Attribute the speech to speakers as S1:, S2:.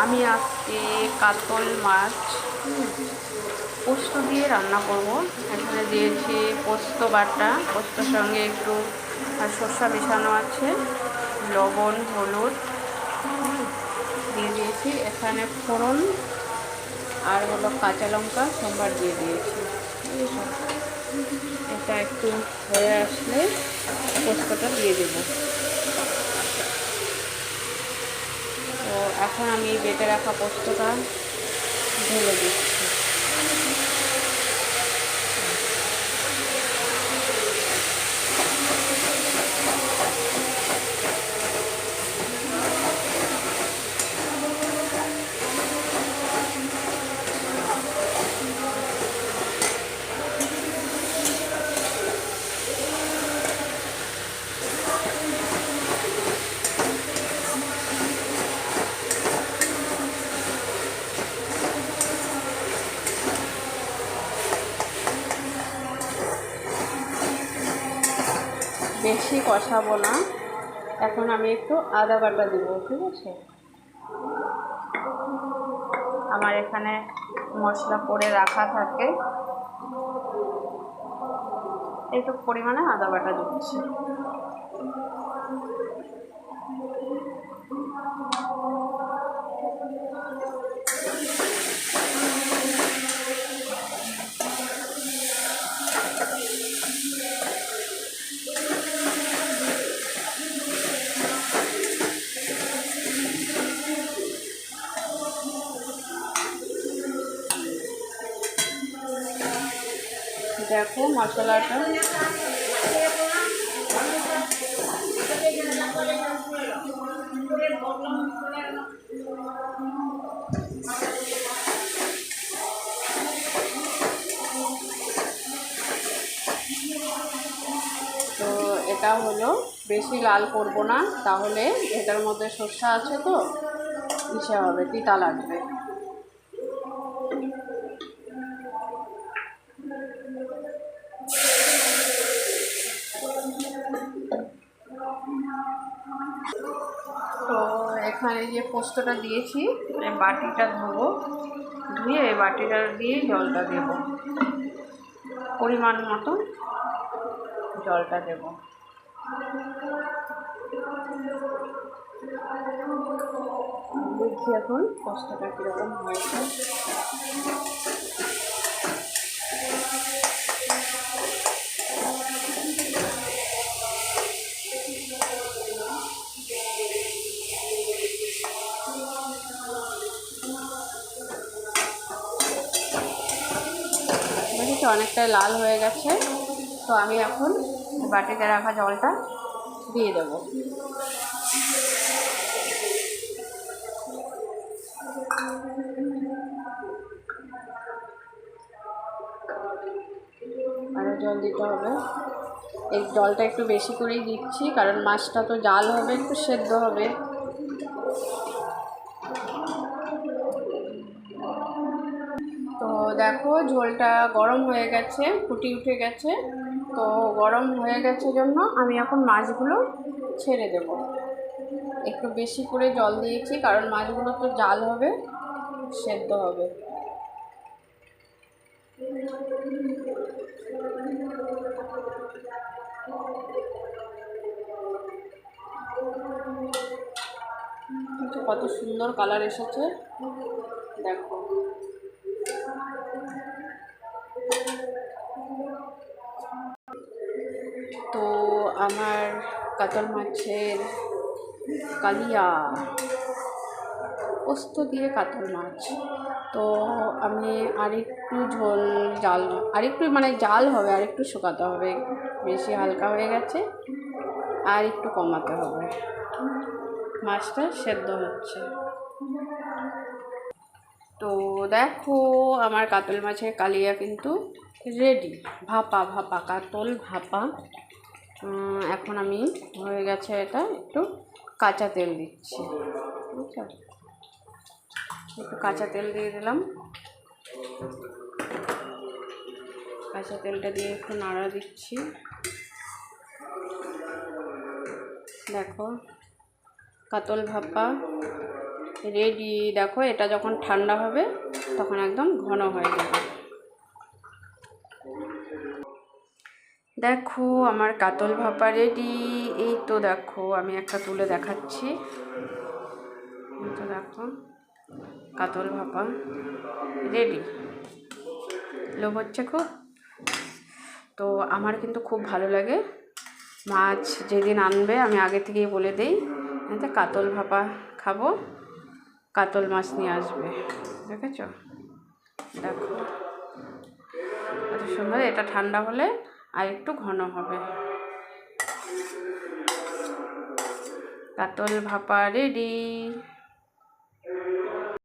S1: আমি আজকে কাতল মাছ পোস্ত দিয়ে রান্না করব। এখানে দিয়েছি পোস্ত বাটা, পোস্তর সঙ্গে একটু সর্ষা মেশানো আছে, লবণ, হলুদ দিয়ে দিয়েছি। এখানে ফোড়ন আর হলো কাঁচা লঙ্কা সোমবার দিয়ে দিয়েছি। এটা একটু হয়ে আসলে পোস্তটা দিয়ে দেব। তো এখন আমি বেটে রাখা পোস্তটা ঢেলে দিচ্ছি। বেশি কষাবো না, এখন আমি একটু আদা বাটা দেবো। ঠিক আছে, আমার এখানে মশলা করে রাখা থাকে, একটু পরিমাণে আদা বাটা দিচ্ছি। দেখো মশলাটা তো এটা হলো, বেশি লাল করব না, তাহলে এটার মধ্যে সর্ষা আছে তো ইসে হবে, তিতা লাগবে। তো এখানে যে পোস্তটা দিয়েছি, বাটিটা ধোবো, ধুয়ে এই বাটিটা দিয়ে জলটা দেব, পরিমাণ মতো জলটা দেব। দেখি এখন পোস্তটা কীরকম হয়েছে। দেখেছি অনেকটাই লাল হয়ে গেছে। তো আমি এখন বাটিতে রাখা জলটা দিয়ে দেব। আরও জল দিতে হবে। এই জলটা একটু বেশি করেই দিচ্ছি, কারণ মাছটা তো জাল হবে, একটু সেদ্ধ হবে। তো দেখো ঝোলটা গরম হয়ে গেছে, ফুটি উঠে গেছে। তো গরম হয়ে গেছে জন্য আমি এখন মাছগুলো ছেড়ে দেব। একটু বেশি করে জল দিয়েছি, কারণ মাছগুলো তো জাল হবে, সেদ্ধ হবে। কত সুন্দর কালার এসেছে দেখো। তো আমার কাতল মাছের কালিয়া, পোস্ত দিয়ে কাতল মাছ, তো আমি আরেকটু ঝোল জাল, আরেকটু মানে জাল হবে, আরেকটু শুকাতে হবে, বেশি হালকা হয়ে গেছে, আর একটু কমাতে হবে, মাছটা সেদ্ধ হচ্ছে। তো দেখো আমার কাতল মাছের কালিয়া কিন্তু রেডি, ভাপা ভাপা কাতল ভাপা। এখন আমি হয়ে গেছে, এটা একটু কাঁচা তেল দিচ্ছি। আচ্ছা, একটু কাঁচা তেল দিয়ে দিলাম। কাঁচা তেলটা দিয়ে একটু নাড়া দিচ্ছি। দেখো কাতল ভাপা রেডি। দেখো এটা যখন ঠান্ডা হবে তখন একদম ঘন হয়ে যাবে। দেখো আমার কাতল ভাপা রেডি। এই তো দেখো আমি একটা তুলে দেখাচ্ছি। এই তো দেখো কাতল ভাপা রেডি। লোভ হচ্ছে খুব। তো আমার কিন্তু খুব ভালো লাগে। মাছ যেদিন আনবে আমি আগে থেকেই বলে দিই, এতে কাতল ভাপা খাবো, কাতল মাছ নিয়ে আসবে। দেখেছ? দেখো কত সুন্দর। এটা ঠান্ডা হলে আর একটু ঘন হবে। কাতল ভাপা রেডি।